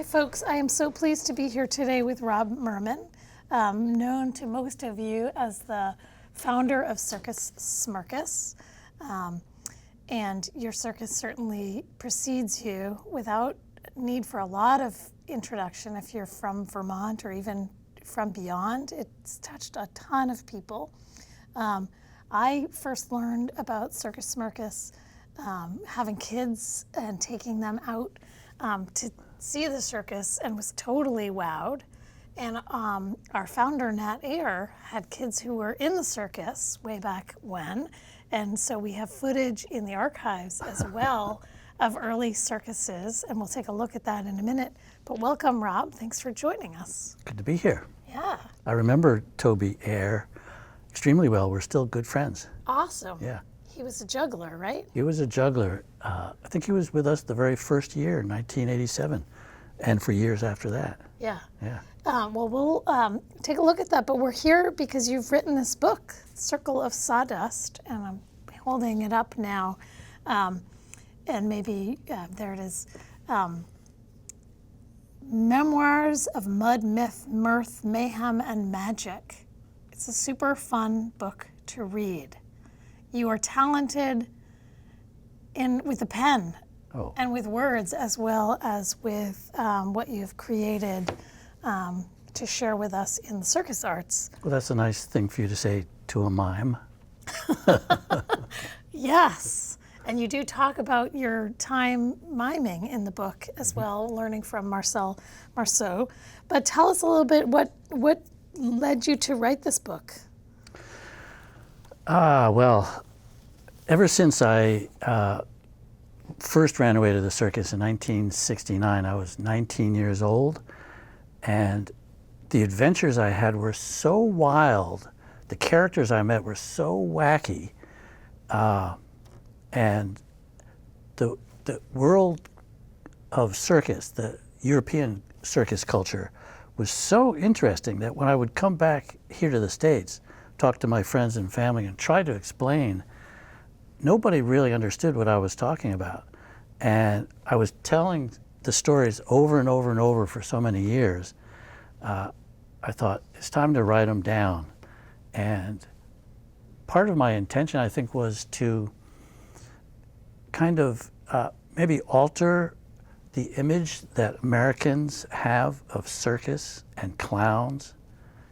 Hi folks, I am so pleased to be here today with Rob Mermin, known to most of you as the founder of Circus Smirkus. And your circus certainly precedes you without need for a lot of introduction if you're from Vermont or even from beyond. It's touched a ton of people. I first learned about Circus Smirkus having kids and taking them out to see the circus and was totally wowed. And our founder, Nat Ayer, had kids who were in the circus way back when. And so we have footage in the archives as well of early circuses, and we'll take a look at that in a minute. But welcome, Rob. Thanks for joining us. Good to be here. Yeah. I remember Toby Ayer extremely well. We're still good friends. Awesome. Yeah. He was a juggler, right? He was a juggler. I think he was with us the very first year, 1987, and for years after that. Yeah. Yeah. Well, we'll take a look at that, but we're here because you've written this book, Circle of Sawdust, and I'm holding it up now, and maybe, there it is, Memoirs of Mud, Myth, Mirth, Mayhem and Magic. It's a super fun book to read. You are talented with a pen and with words, as well as with what you've created to share with us in the circus arts. Well, that's a nice thing for you to say to a mime. Yes, and you do talk about your time miming in the book as well, learning from Marcel Marceau. But tell us a little bit what led you to write this book? Well, ever since I first ran away to the circus in 1969, I was 19 years old, and the adventures I had were so wild, the characters I met were so wacky, and the world of circus, the European circus culture, was so interesting that when I would come back here to the States, talk to my friends and family and try to explain, nobody really understood what I was talking about. And I was telling the stories over and over and over for so many years. I thought, it's time to write them down. And part of my intention, I think, was to kind of maybe alter the image that Americans have of circus and clowns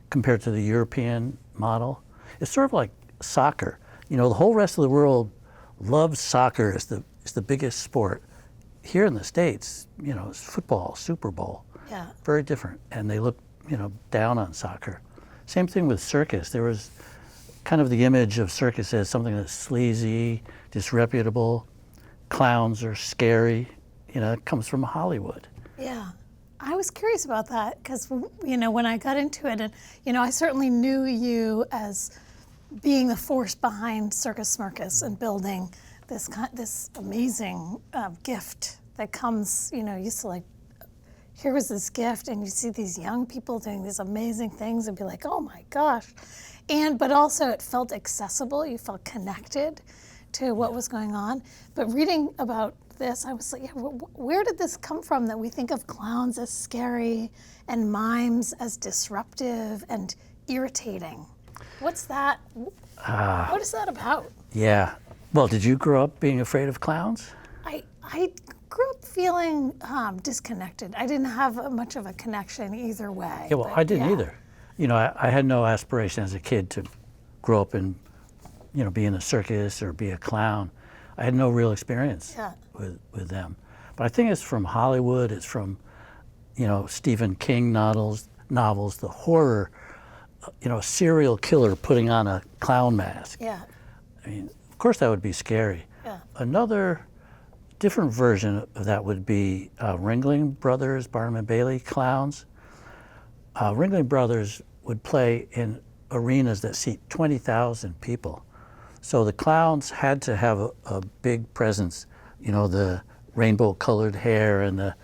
compared to the European model. It's sort of like soccer. You know, the whole rest of the world loves soccer as the biggest sport. Here in the States, you know, it's football, Super Bowl. Yeah. Very different, and they look, you know, down on soccer. Same thing with circus. There was kind of the image of circus as something that's sleazy, disreputable. Clowns are scary. You know, it comes from Hollywood. Yeah. I was curious about that because, you know, when I got into it, and, you know, I certainly knew you as being the force behind Circus Smirkus and building this amazing gift that comes, you know, used to like, here was this gift, and you see these young people doing these amazing things and be like, oh my gosh. But also it felt accessible, you felt connected to what was going on. But reading about this, I was like, yeah, where did this come from that we think of clowns as scary and mimes as disruptive and irritating? What's that? What is that about? Yeah. Well, did you grow up being afraid of clowns? I grew up feeling disconnected. I didn't have much of a connection either way. Yeah, well, I didn't either. You know, I had no aspiration as a kid to grow up and, you know, be in a circus or be a clown. I had no real experience with them. But I think it's from Hollywood, it's from, you know, Stephen King novels, the horror, you know, a serial killer putting on a clown mask. Yeah. I mean, of course that would be scary. Yeah. Another different version of that would be Ringling Brothers, Barnum and Bailey clowns. Ringling Brothers would play in arenas that seat 20,000 people. So the clowns had to have a big presence, you know, the rainbow-colored hair and the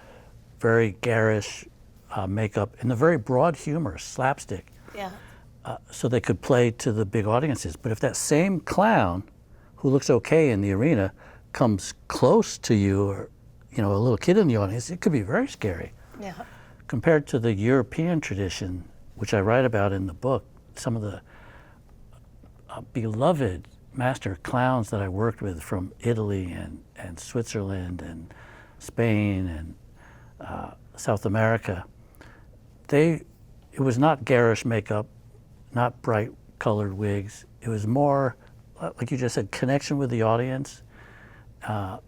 very garish makeup and the very broad humor, slapstick. Yeah. So they could play to the big audiences. But if that same clown, who looks okay in the arena, comes close to you, or, you know, a little kid in the audience, it could be very scary. Yeah. Compared to the European tradition, which I write about in the book, some of the beloved master clowns that I worked with from Italy and Switzerland and Spain and South America, it was not garish makeup, not bright colored wigs. It was more, like you just said, connection with the audience. A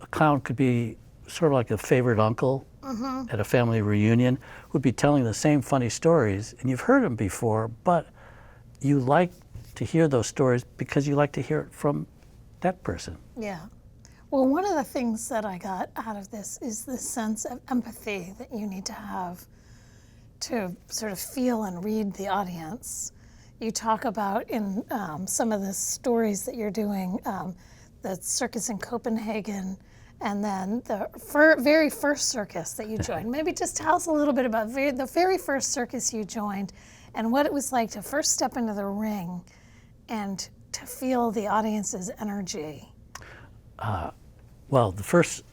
clown could be sort of like a favorite uncle at a family reunion, would be telling the same funny stories, and you've heard them before, but you like to hear those stories because you like to hear it from that person. Yeah. Well, one of the things that I got out of this is the sense of empathy that you need to have to sort of feel and read the audience. You talk about in some of the stories that you're doing, the circus in Copenhagen, and then the very first circus that you joined. Maybe just tell us a little bit about the very first circus you joined and what it was like to first step into the ring and to feel the audience's energy. Well, the first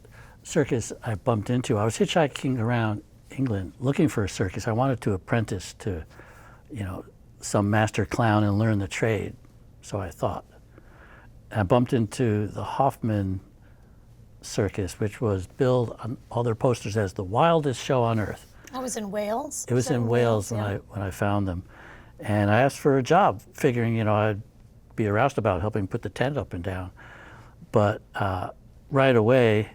circus I bumped into, I was hitchhiking around England looking for a circus. I wanted to apprentice to, some master clown and learn the trade, so I thought. And I bumped into the Hoffman Circus, which was billed on all their posters as the wildest show on earth. That was in Wales? It was in Wales when I found them. And I asked for a job, figuring, I'd be a roustabout helping put the tent up and down. But right away,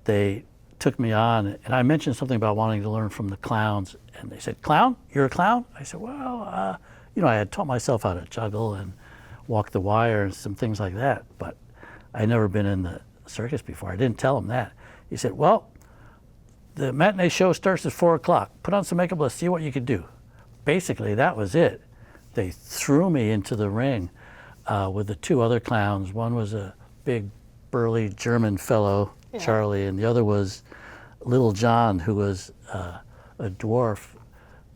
they took me on, and I mentioned something about wanting to learn from the clowns, and they said, "Clown? You're a clown?" I said, "Well, I had taught myself how to juggle and walk the wire and some things like that, but I'd never been in the circus before." I didn't tell him that. He said, "Well, the matinee show starts at 4 o'clock. Put on some makeup, let's see what you can do." Basically, that was it. They threw me into the ring with the two other clowns. One was a big, burly German fellow, Charlie, and the other was Little John, who was a dwarf,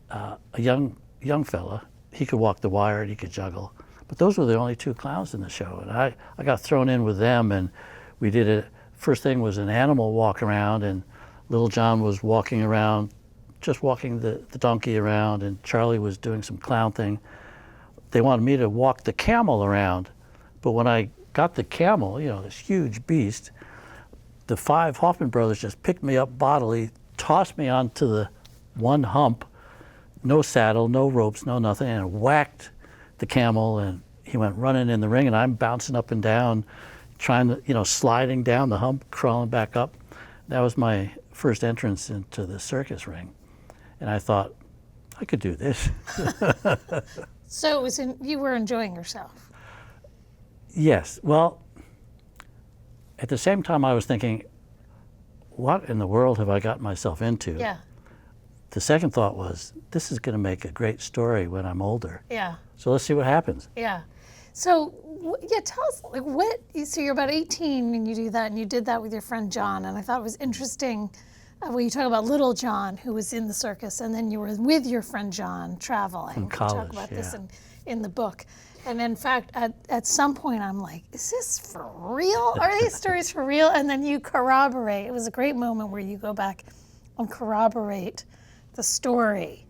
a young fella. He could walk the wire and he could juggle. But those were the only two clowns in the show, and I got thrown in with them, and we did it. First thing was an animal walk around, and Little John was walking around, just walking the donkey around, and Charlie was doing some clown thing. They wanted me to walk the camel around, but when I got the camel, this huge beast, the five Hoffman brothers just picked me up bodily, tossed me onto the one hump, no saddle, no ropes, no nothing, and whacked the camel, and he went running in the ring, and I'm bouncing up and down, trying to, sliding down the hump, crawling back up. That was my first entrance into the circus ring. And I thought, I could do this. So you were enjoying yourself? Yes. Well, at the same time I was thinking, what in the world have I gotten myself into? Yeah. The second thought was, this is going to make a great story when I'm older. Yeah. So let's see what happens. Yeah. So, tell us, so you're about 18 and you do that, and you did that with your friend John, and I thought it was interesting when you talk about Little John, who was in the circus, and then you were with your friend John traveling. From college, you talk about this in the book. And in fact, at some point I'm like, is this for real? Are these stories for real? And then you corroborate. It was a great moment where you go back and corroborate the story.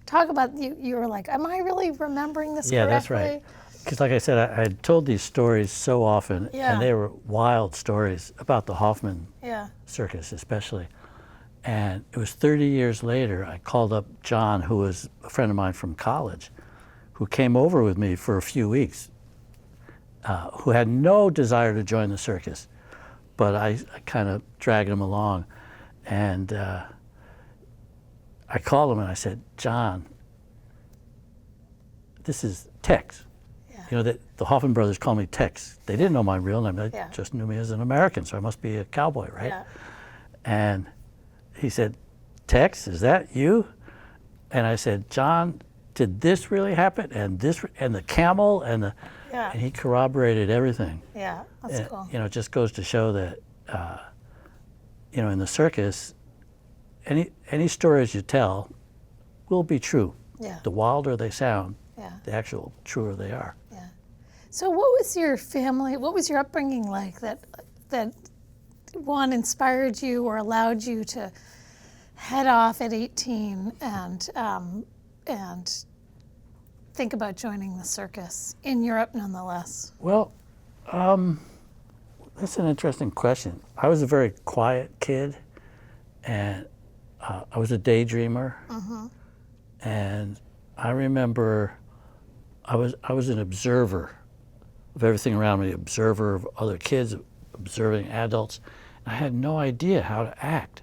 Talk about, you were like, am I really remembering this correctly? Yeah, that's right. Because like I said, I had told these stories so often, and they were wild stories about the Hoffman Circus especially. And it was 30 years later, I called up John, who was a friend of mine from college, who came over with me for a few weeks, who had no desire to join the circus, but I kind of dragged him along. And I called him and I said, "John, this is Tex." The Hoffman brothers call me Tex. They didn't know my real name. They just knew me as an American, so I must be a cowboy, right? Yeah. And he said, "Tex, is that you?" And I said, "John, did this really happen? And this, and the camel, and the..." And he corroborated everything. Yeah, that's cool. It just goes to show that, in the circus, any stories you tell will be true. Yeah. The wilder they sound, the actual truer they are. Yeah. So what was your family, what was your upbringing like that one inspired you or allowed you to head off at 18 and think about joining the circus in Europe nonetheless? Well, that's an interesting question. I was a very quiet kid, and I was a daydreamer. And I remember I was an observer of everything around me, observer of other kids, observing adults. I had no idea how to act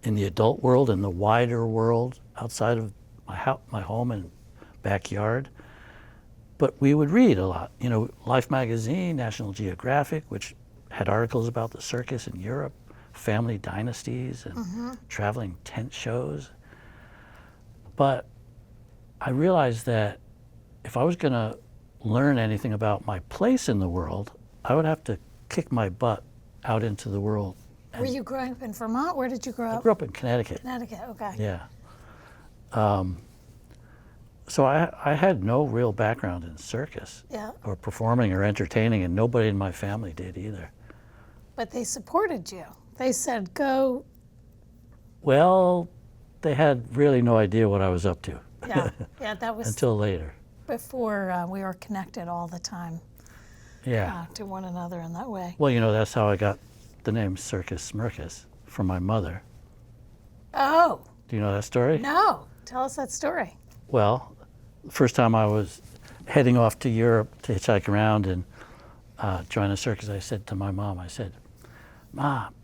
in the adult world, in the wider world outside of my home and backyard. But we would read a lot, you know, Life magazine, National Geographic, which had articles about the circus in Europe, family dynasties and traveling tent shows. But I realized that if I was going to learn anything about my place in the world, I would have to kick my butt out into the world. Were you growing up in Vermont? Where did you grow up? I grew up in Connecticut. Connecticut, okay. Yeah. So I had no real background in circus or performing or entertaining, and nobody in my family did either. But they supported you. They said, go. Well, they had really no idea what I was up to. Yeah, that was until later. Before we were connected all the time to one another in that way. Well, you know, that's how I got the name Circus Smirkus from my mother. Oh. Do you know that story? No. Tell us that story. Well, the first time I was heading off to Europe to hitchhike around and join a circus, I said to my mom, I said, Mom,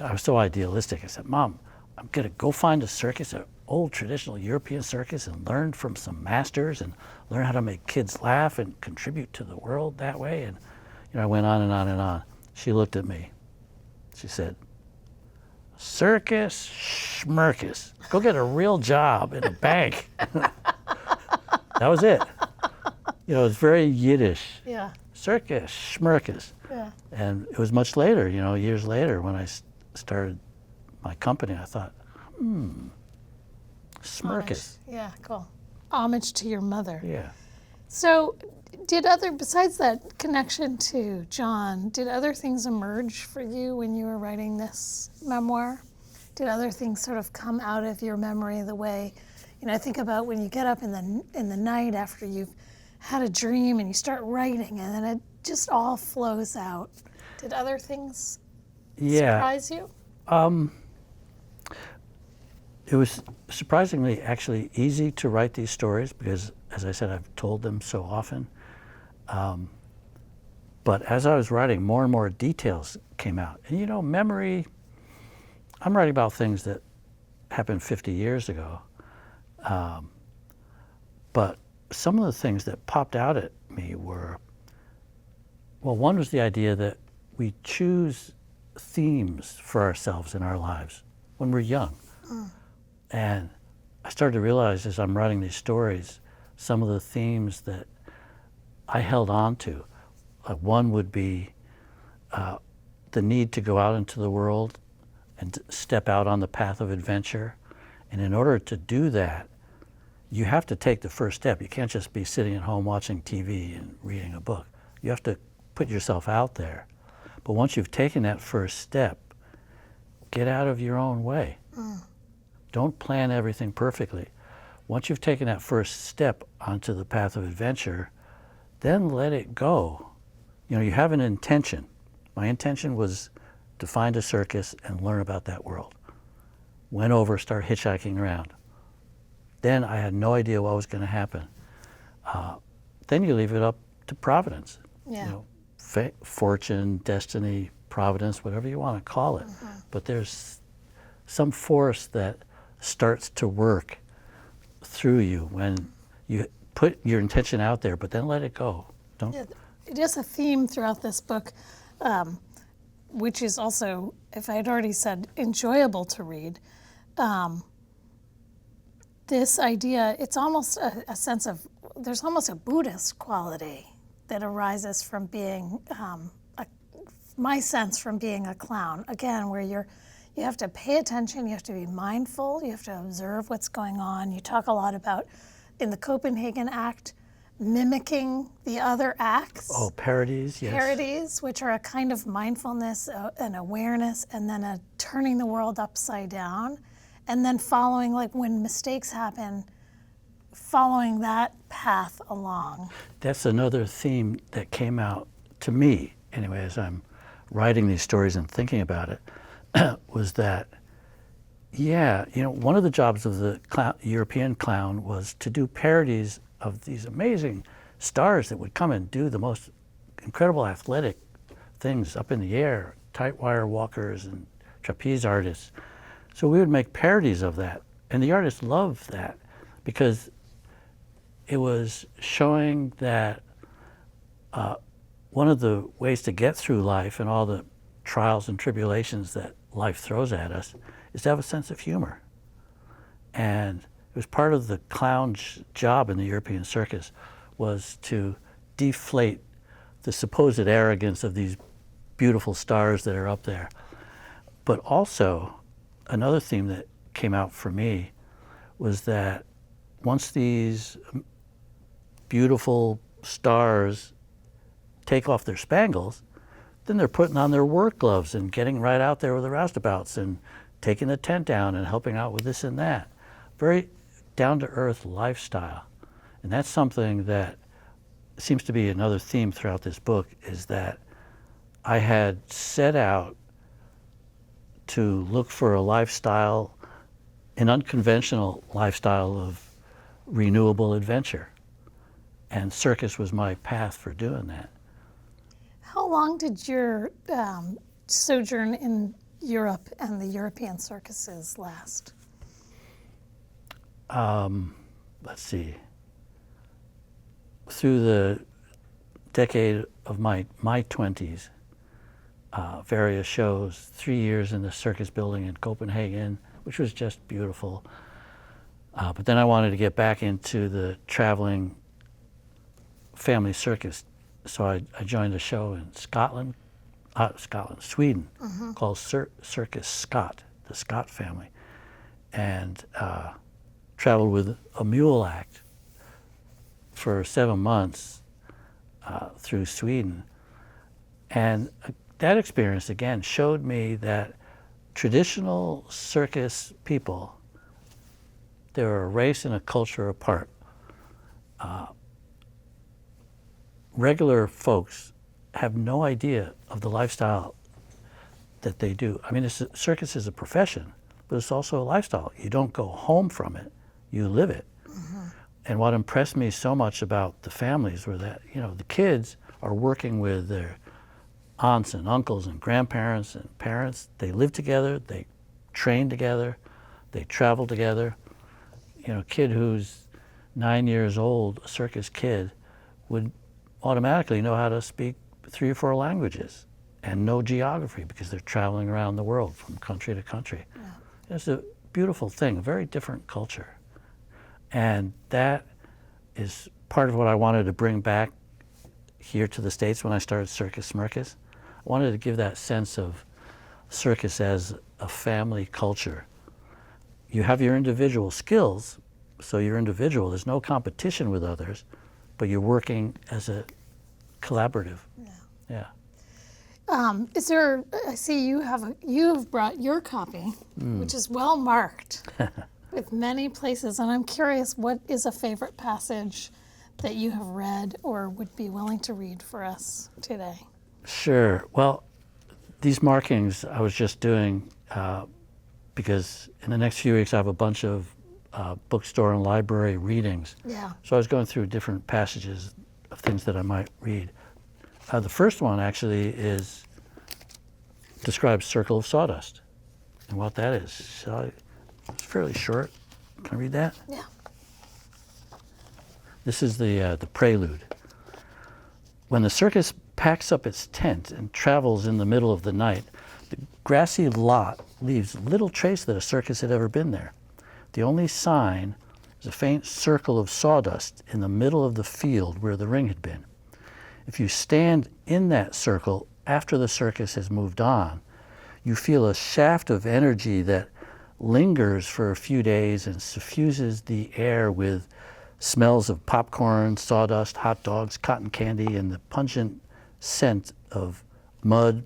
I was so idealistic. I said, Mom, I'm going to go find a circus, an old traditional European circus, and learn from some masters and learn how to make kids laugh and contribute to the world that way. And you know, I went on and on and on. She looked at me. She said, Circus Smirkus. Go get a real job in a bank. That was it. You know, it's very Yiddish. Yeah. Circus Smirkus. Yeah. And it was much later, you know, years later, when I started my company, I thought, Smirkus. Yeah, cool. Homage to your mother. Yeah. So besides that connection to John, did other things emerge for you when you were writing this memoir? Did other things sort of come out of your memory the way, you know, I think about when you get up in the night after you've had a dream and you start writing and then it just all flows out. Did other things surprise you? It was surprisingly actually easy to write these stories because, as I said, I've told them so often. But as I was writing, more and more details came out. And you know, memory, I'm writing about things that happened 50 years ago. But some of the things that popped out at me were, well, one was the idea that we choose themes for ourselves in our lives when we're young. And I started to realize as I'm writing these stories, some of the themes that I held on to. One would be the need to go out into the world and to step out on the path of adventure. And in order to do that, you have to take the first step. You can't just be sitting at home watching TV and reading a book. You have to put yourself out there. But once you've taken that first step, get out of your own way. Don't plan everything perfectly. Once you've taken that first step onto the path of adventure, then let it go. You know, you have an intention. My intention was to find a circus and learn about that world. Went over, started hitchhiking around. Then I had no idea what was going to happen. Then you leave it up to Providence. Yeah. You know, fortune, destiny, Providence, whatever you want to call it. But there's some force that starts to work through you when you put your intention out there, but then let it go. Don't. Yeah, it is a theme throughout this book, which is also, if I had already said, enjoyable to read. This idea, it's almost a sense of, there's almost a Buddhist quality that arises from being, my sense from being a clown. Again, where you have to pay attention, you have to be mindful, you have to observe what's going on. You talk a lot about, in the Copenhagen Act, mimicking the other acts. Oh, parodies, yes. Parodies, which are a kind of mindfulness and awareness, and then a turning the world upside down, and then following, like when mistakes happen, following that path along. That's another theme that came out to me, anyway, as I'm writing these stories and thinking about it, was that, yeah, you know, one of the jobs of the European clown was to do parodies of these amazing stars that would come and do the most incredible athletic things up in the air, tight wire walkers and trapeze artists. So we would make parodies of that. And the artists loved that because it was showing that one of the ways to get through life and all the trials and tribulations that life throws at us is to have a sense of humor. And it was part of the clown's job in the European circus was to deflate the supposed arrogance of these beautiful stars that are up there. But also, another theme that came out for me was that once these beautiful stars take off their spangles, then they're putting on their work gloves and getting right out there with the roustabouts and taking the tent down and helping out with this and that. Very down-to-earth lifestyle. And that's something that seems to be another theme throughout this book, is that I had set out to look for a lifestyle, an unconventional lifestyle of renewable adventure. And circus was my path for doing that. How long did your sojourn in Europe and the European circuses last? Let's see. Through the decade of my 20s, various shows, 3 years in the circus building in Copenhagen, which was just beautiful. But then I wanted to get back into the traveling family circus. So I joined a show in Sweden, called Circus Scott, the Scott family, and traveled with a mule act for 7 months through Sweden. And that experience, again, showed me that traditional circus people, they're a race and a culture apart. Regular folks have no idea of the lifestyle that they do. I mean, circus is a profession, but it's also a lifestyle. You don't go home from it, you live it. And what impressed me so much about the families were that, you know, the kids are working with their aunts and uncles and grandparents and parents. They live together, they train together, they travel together. You know, a kid who's 9 years old, a circus kid, would automatically know how to speak 3 or 4 languages and know geography because they're traveling around the world from country to country. Yeah. It's a beautiful thing, a very different culture. And that is part of what I wanted to bring back here to the States when I started Circus Smirkus. I wanted to give that sense of circus as a family culture. You have your individual skills, so you're individual. There's no competition with others, but you're working as a collaborative. Yeah. Is there? I see you have brought your copy, which is well marked with many places, and I'm curious, what is a favorite passage that you have read or would be willing to read for us today? Sure. Well, these markings I was just doing because in the next few weeks I have a bunch of bookstore and library readings. Yeah. So I was going through different passages of things that I might read. The first one actually describes Circle of Sawdust and what that is. So it's fairly short. Can I read that? Yeah. This is the prelude. When the circus packs up its tent and travels in the middle of the night, the grassy lot leaves little trace that a circus had ever been there. The only sign is a faint circle of sawdust in the middle of the field where the ring had been. If you stand in that circle after the circus has moved on, you feel a shaft of energy that lingers for a few days and suffuses the air with smells of popcorn, sawdust, hot dogs, cotton candy, and the pungent scent of mud,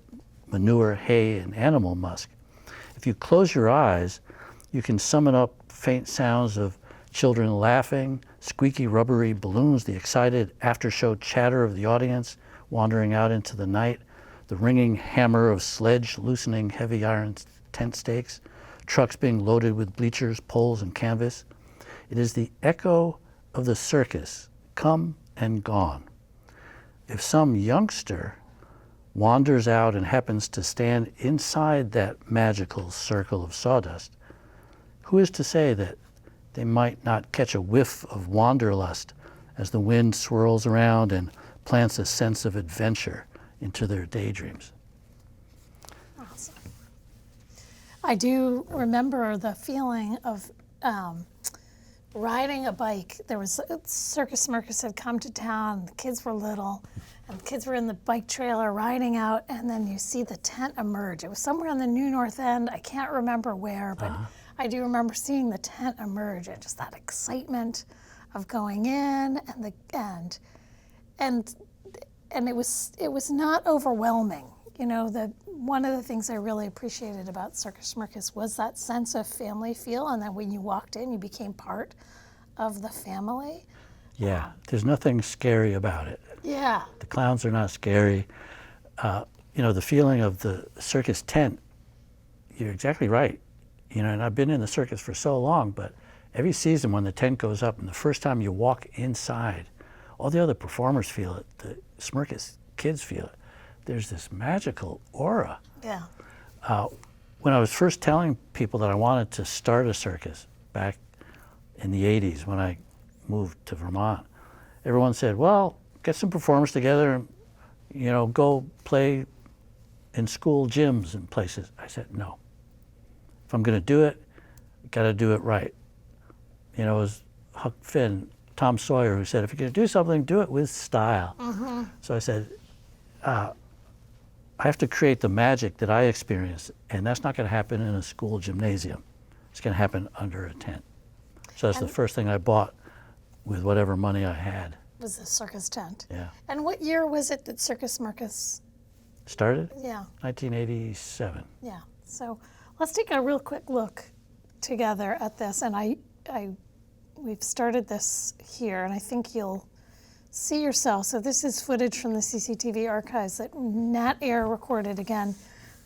manure, hay, and animal musk. If you close your eyes, you can summon up faint sounds of children laughing, squeaky rubbery balloons, the excited after-show chatter of the audience wandering out into the night, the ringing hammer of sledge loosening heavy iron tent stakes, trucks being loaded with bleachers, poles, and canvas. It is the echo of the circus, come and gone. If some youngster wanders out and happens to stand inside that magical circle of sawdust, who is to say that they might not catch a whiff of wanderlust as the wind swirls around and plants a sense of adventure into their daydreams? Awesome. I do remember the feeling of riding a bike. There was Circus Smirkus had come to town. The kids were little, and the kids were in the bike trailer riding out, and then you see the tent emerge. It was somewhere on the New North End. I can't remember where, but I do remember seeing the tent emerge and just that excitement of going in, and it was not overwhelming. You know, one of the things I really appreciated about Circus Smirkus was that sense of family feel, and then when you walked in, you became part of the family. Yeah, there's nothing scary about it. Yeah. The clowns are not scary. You know, the feeling of the circus tent, you're exactly right. You know, and I've been in the circus for so long, but every season when the tent goes up and the first time you walk inside, all the other performers feel it, the Smirkus kids feel it. There's this magical aura. Yeah. When I was first telling people that I wanted to start a circus back in the 80s when I moved to Vermont, everyone said, well, get some performers together and, you know, go play in school gyms and places. I said, no. If I'm going to do it, got to do it right. You know, it was Huck Finn, Tom Sawyer, who said, if you're going to do something, do it with style. Mm-hmm. So I said, I have to create the magic that I experience, and that's not going to happen in a school gymnasium. It's going to happen under a tent. So that's the first thing I bought with whatever money I had. Was the circus tent. Yeah. And what year was it that Circus Smirkus started? Yeah. 1987. Yeah. So let's take a real quick look together at this. And we've started this here, and I think you'll see yourself. So this is footage from the CCTV archives that Nat Air recorded again.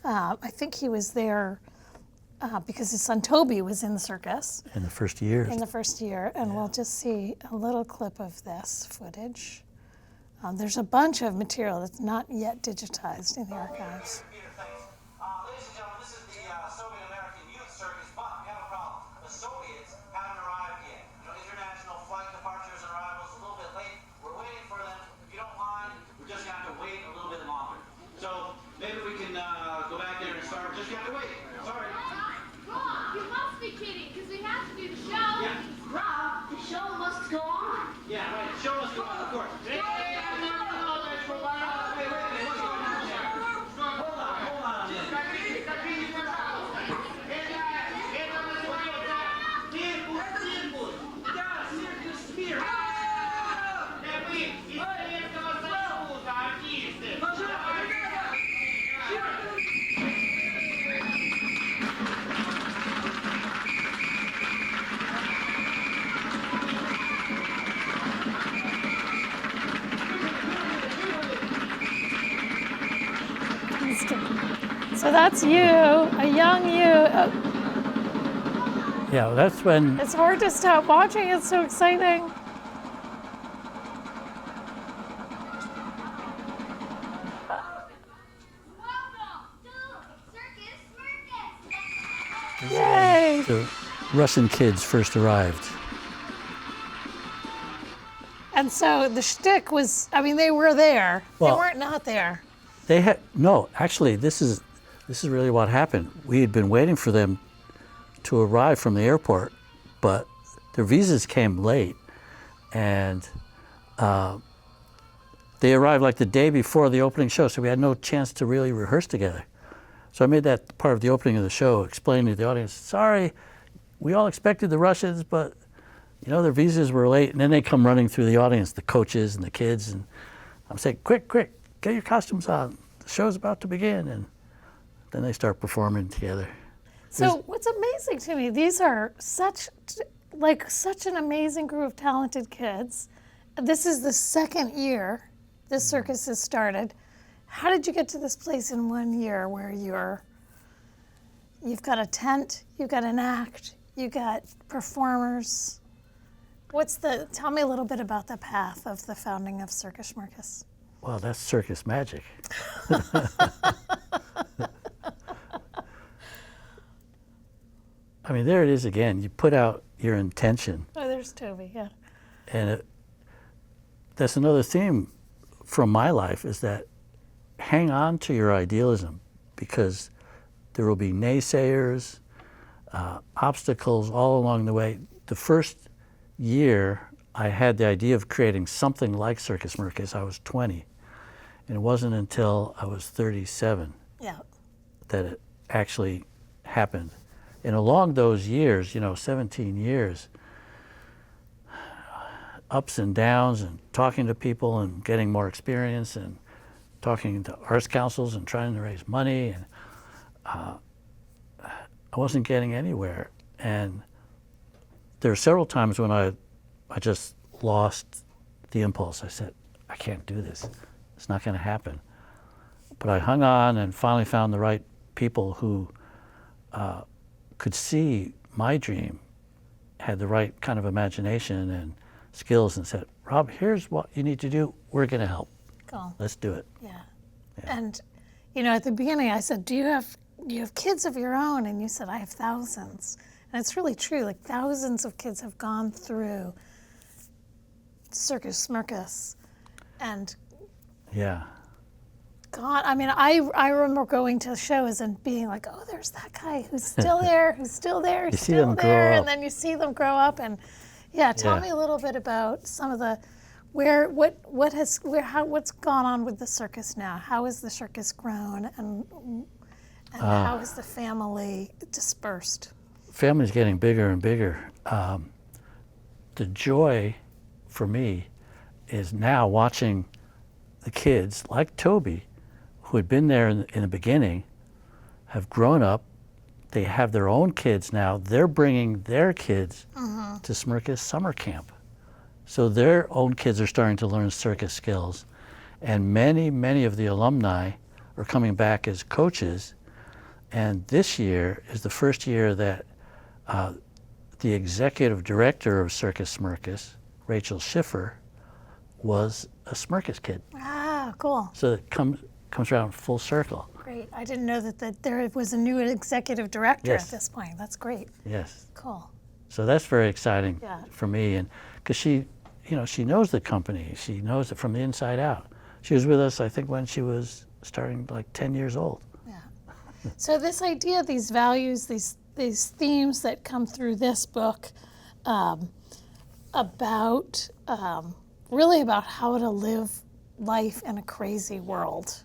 I think he was there because his son Toby was in the circus. In the first year. In the first year, and we'll just see a little clip of this footage. There's a bunch of material that's not yet digitized in the archives. Ladies and gentlemen, this is the Soviet American Youth Circus, but we have a problem. The Soviets haven't arrived yet. You know, international flight departures and arrivals a little bit late. We're waiting for them. If you don't mind, we're just going to have to wait a little bit longer. So maybe we can go back there and start. Just have to wait. Sorry. Rob, you must be kidding, because we have to do the show. Yeah. Rob, the show must go on. Yeah, right. Show us go on, of course. Hey, So that's you, a young you. Yeah, well, that's when. It's hard to stop watching. It's so exciting. Welcome to Circus Smirkus. Yay! The Russian kids first arrived. And so the shtick was, I mean, they were there. Well, they weren't not there. They had no. Actually, this is really what happened. We had been waiting for them to arrive from the airport, but their visas came late, and they arrived like the day before the opening show, so we had no chance to really rehearse together. So I made that part of the opening of the show, explaining to the audience, sorry, we all expected the Russians, but you know, their visas were late, and then they come running through the audience, the coaches and the kids, and I'm saying, quick, get your costumes on. The show's about to begin, and then they start performing together. So what's amazing to me, these are such an amazing group of talented kids. This is the second year this circus has started. How did you get to this place in 1 year where you've got a tent, you've got an act, you got performers? Tell me a little bit about the path of the founding of Circus Smirkus. Well, that's circus magic. I mean, there it is again. You put out your intention. Oh, there's Toby, yeah. And that's another theme from my life, is that hang on to your idealism, because there will be naysayers, obstacles all along the way. The first year I had the idea of creating something like Circus Smirkus, I was 20. And it wasn't until I was 37 Yeah. that it actually happened. And along those years, 17 years, ups and downs, and talking to people and getting more experience, and talking to arts councils and trying to raise money, and I wasn't getting anywhere. And there were several times when I just lost the impulse. I said, I can't do this. It's not going to happen. But I hung on and finally found the right people who could see my dream, had the right kind of imagination and skills, and said, Rob, here's what you need to do. We're going to help. Cool. Let's do it. Yeah. And, at the beginning I said, do you have kids of your own? And you said, I have thousands. And it's really true. Like, thousands of kids have gone through Circus Smirkus. And Yeah. God, I mean, I remember going to shows and being like, oh, there's that guy who's still there, who's still there, who's see still them grow there. up. And then you see them grow up. And tell me a little bit about some of the, what's gone on with the circus now? How has the circus grown, and how is the family dispersed? Family's getting bigger and bigger. The joy for me is now watching the kids, like Toby, who had been there in the beginning, have grown up. They have their own kids now. They're bringing their kids to Smirkus summer camp. So their own kids are starting to learn circus skills. And many, many of the alumni are coming back as coaches. And this year is the first year that the executive director of Circus Smirkus, Rachel Schiffer, was a Smirkus kid. Ah, cool. So it comes around full circle. Great. I didn't know that there was a new executive director Yes. at this point. That's great. Yes. Cool. So that's very exciting Yeah. for me, and because she knows the company. She knows it from the inside out. She was with us, I think, when she was starting, like 10 years old. Yeah. So this idea, these values, these themes that come through this book, about really about how to live life in a crazy world,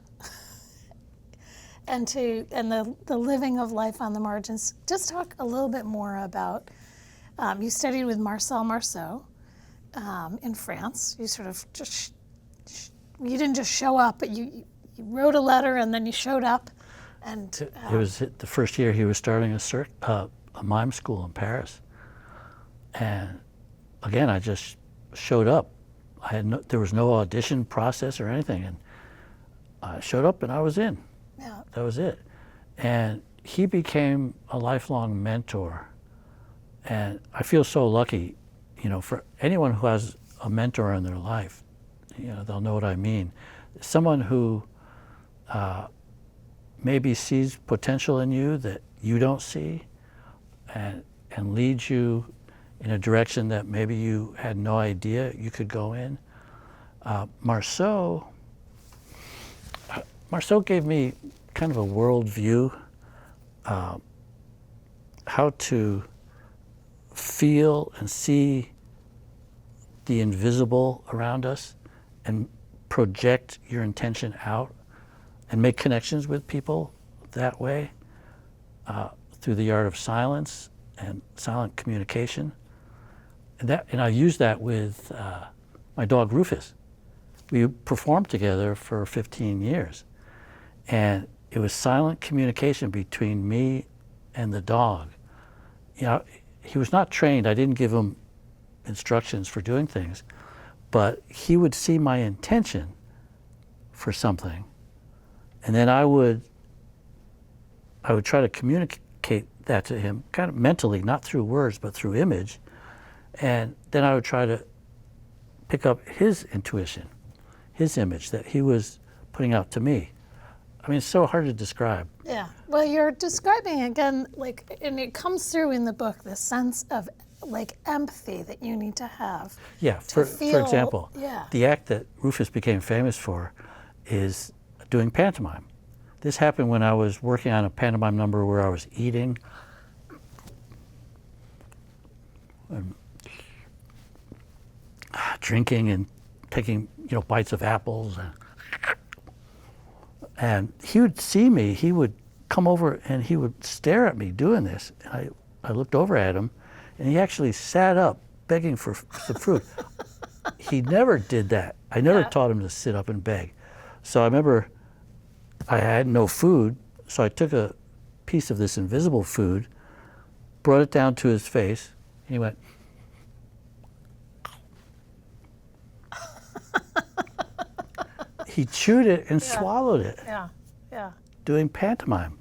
and the living of life on the margins. Just talk a little bit more about. You studied with Marcel Marceau in France. You sort of you didn't just show up, but you wrote a letter and then you showed up. And It was the first year he was starting a mime school in Paris, and again I just showed up. There was no audition process or anything, and I showed up and I was in. yeah, That was it. And he became a lifelong mentor. And I feel so lucky, for anyone who has a mentor in their life, they'll know what I mean. Someone who maybe sees potential in you that you don't see, and leads you in a direction that maybe you had no idea you could go in. Marceau gave me kind of a world view, how to feel and see the invisible around us and project your intention out and make connections with people that way, through the art of silence and silent communication. and I use that with my dog Rufus. We performed together for 15 years, and it was silent communication between me and the dog. You know, he was not trained. I didn't give him instructions for doing things, but he would see my intention for something, and then I would try to communicate that to him, kind of mentally, not through words, but through image, and then I would try to pick up his intuition, his image that he was putting out to me. I mean, it's so hard to describe. Yeah. Well, you're describing again, like, and it comes through in the book, the sense of like empathy that you need to have. Yeah. For example, yeah. the act that Rufus became famous for is doing pantomime. This happened when I was working on a pantomime number where I was eating and drinking and taking, you know, bites of apples, and he would see me. He would come over and he would stare at me doing this. And I looked over at him, and he actually sat up begging for some fruit. He never did that. I never taught him to sit up and beg. So I remember I had no food, so I took a piece of this invisible food, brought it down to his face, and he went. He chewed it and swallowed it. Yeah. Yeah. Doing pantomime.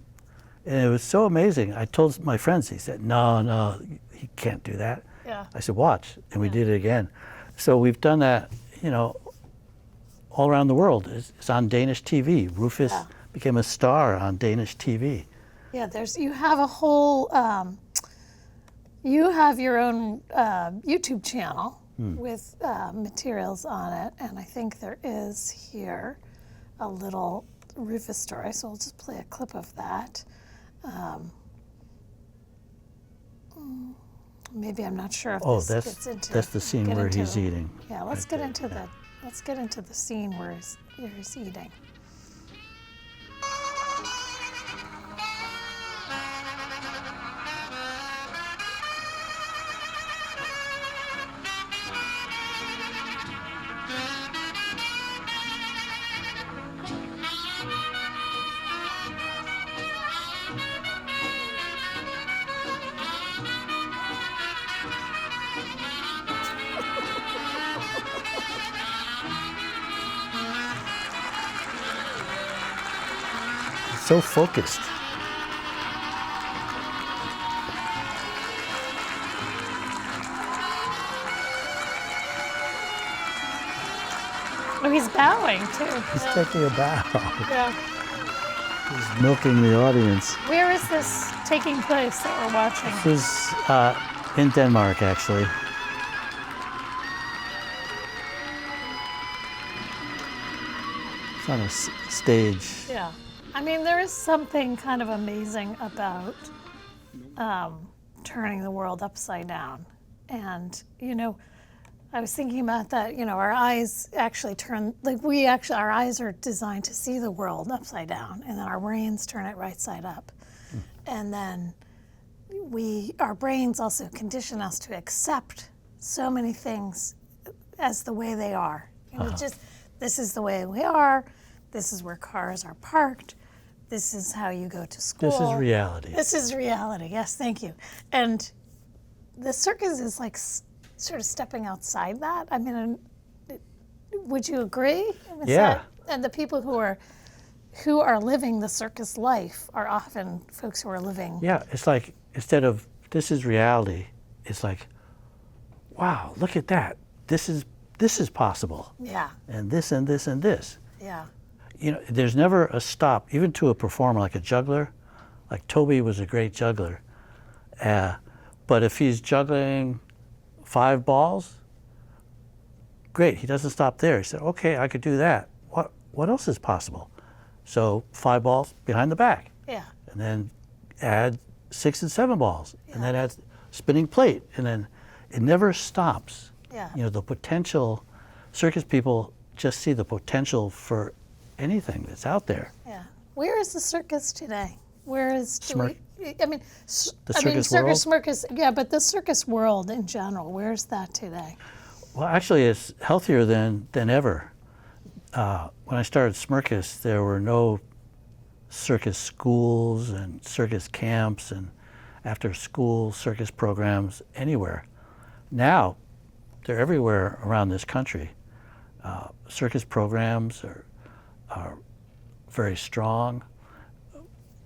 And it was so amazing. I told my friends, he said, no, he can't do that. Yeah. I said, watch. And we did it again. So we've done that, you know, all around the world. It's on Danish TV. Rufus became a star on Danish TV. Yeah, you have a whole, you have your own YouTube channel with materials on it, and I think there is here a little Rufus story, so I'll just play a clip of that. Maybe I'm not sure if this gets into. That's the scene where he's eating. Yeah, let's get into the scene where he's eating. So focused. Oh, he's bowing too. He's taking a bow. Yeah. He's milking the audience. Where is this taking place that we're watching? This is in Denmark, actually. It's on a stage. Yeah. I mean, there is something kind of amazing about turning the world upside down. And, you know, I was thinking about that, you know, our eyes actually turn, like our eyes are designed to see the world upside down, and then our brains turn it right side up. And then our brains also condition us to accept so many things as the way they are. You know, this is the way we are, this is where cars are parked, this is how you go to school. This is reality. This is reality, yes, thank you. And the circus is like sort of stepping outside that. I mean, would you agree? Yeah. And the people who are living the circus life are often folks who are living. Yeah, it's like instead of this is reality, it's like, wow, look at that. This is possible. Yeah. And this and this and this. Yeah. You know, there's never a stop, even to a performer like a juggler. Like Toby was a great juggler. But if he's juggling 5 balls, great, he doesn't stop there. He said, okay, I could do that. What else is possible? So 5 balls behind the back. Yeah. And then add 6 and 7 balls. Yeah. And then add spinning plate. And then it never stops. Yeah. You know, the potential, circus people just see the potential for anything that's out there. Yeah. Where is the circus today? Where is I mean, Circus Smirkus, yeah, but the circus world in general, where's that today? Well, actually, it's healthier than ever. When I started Smirkus, there were no circus schools and circus camps and after-school circus programs anywhere. Now, they're everywhere around this country. Circus programs are very strong.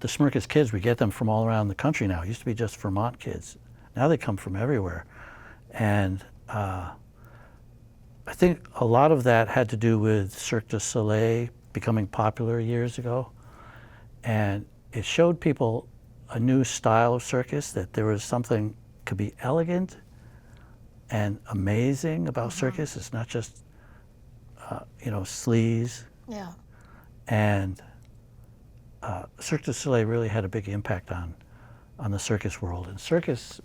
The Smirkus kids, we get them from all around the country now. It used to be just Vermont kids. Now they come from everywhere. And I think a lot of that had to do with Cirque du Soleil becoming popular years ago. And it showed people a new style of circus, that there was something could be elegant and amazing about circus. It's not just, sleaze. Yeah. And Cirque du Soleil really had a big impact on the circus world. And circus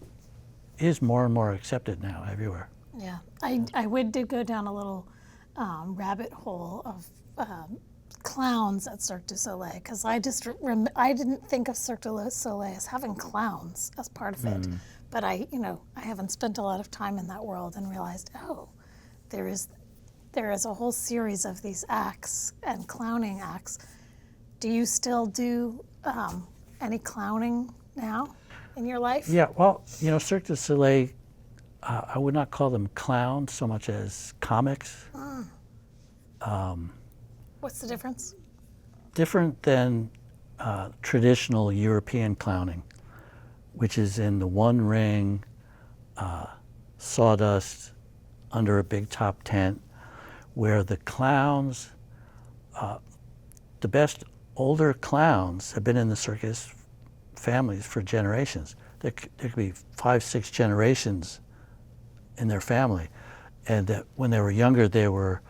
is more and more accepted now everywhere. Yeah. I did go down a little rabbit hole of clowns at Cirque du Soleil, because I didn't think of Cirque du Soleil as having clowns as part of it. But I haven't spent a lot of time in that world and realized, there is a whole series of these acts and clowning acts. Do you still do any clowning now in your life? Yeah, well, Cirque du Soleil, I would not call them clowns so much as comics. What's the difference? Different than traditional European clowning, which is in the one ring, sawdust, under a big top tent, where the clowns, the best older clowns have been in the circus families for generations. There could be 5, 6 generations in their family. And that when they were younger, they were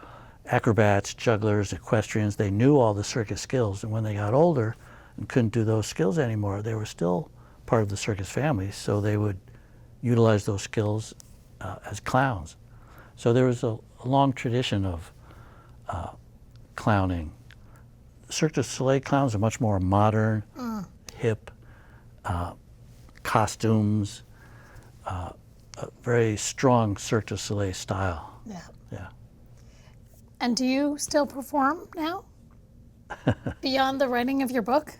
acrobats, jugglers, equestrians. They knew all the circus skills. And when they got older and couldn't do those skills anymore, they were still part of the circus family. So they would utilize those skills as clowns. So there was a long tradition of clowning. Cirque du Soleil clowns are much more modern, hip, costumes, a very strong Cirque du Soleil style. Yeah. Yeah. And do you still perform now? Beyond the writing of your book?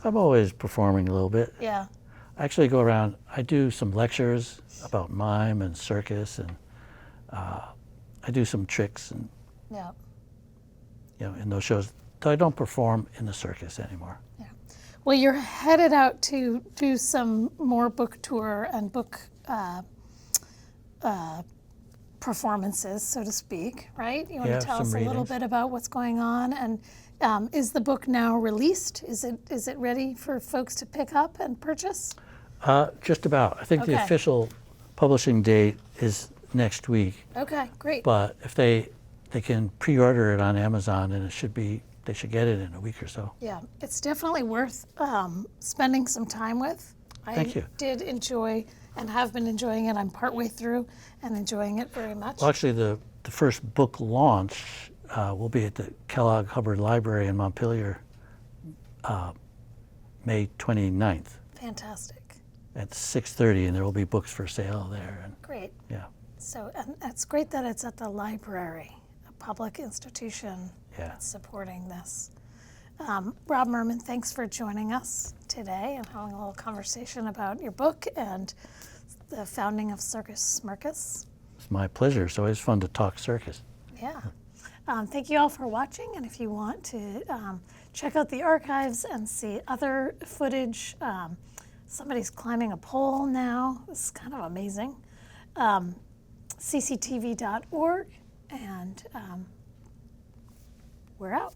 I'm always performing a little bit. Yeah. I actually go around, I do some lectures about mime and circus, and I do some tricks and Yeah. In those shows. Though I don't perform in the circus anymore. Yeah. Well, you're headed out to do some more book tour and book performances, so to speak, right? You want Yeah, to tell some us a little readings. bit about what's going on, and is the book now released? Is it ready for folks to pick up and purchase? Just about. I think the Okay. official publishing date is next week. Okay, great. But if they can pre-order it on Amazon, and they should get it in a week or so. Yeah, it's definitely worth spending some time with. Thank you. I did enjoy and have been enjoying it. I'm partway through and enjoying it very much. Well, actually, the first book launch will be at the Kellogg Hubbard Library in Montpelier, May 29th Fantastic. at 6:30, and there will be books for sale there. And Great. yeah, So, and it's great that it's at the library, a public institution yeah. that's supporting this. Rob Mermin, thanks for joining us today and having a little conversation about your book and the founding of Circus Smirkus. It's my pleasure. It's always fun to talk circus. Yeah. Thank you all for watching, and if you want to check out the archives and see other footage, somebody's climbing a pole now. It's kind of amazing. CCTV.org, and we're out.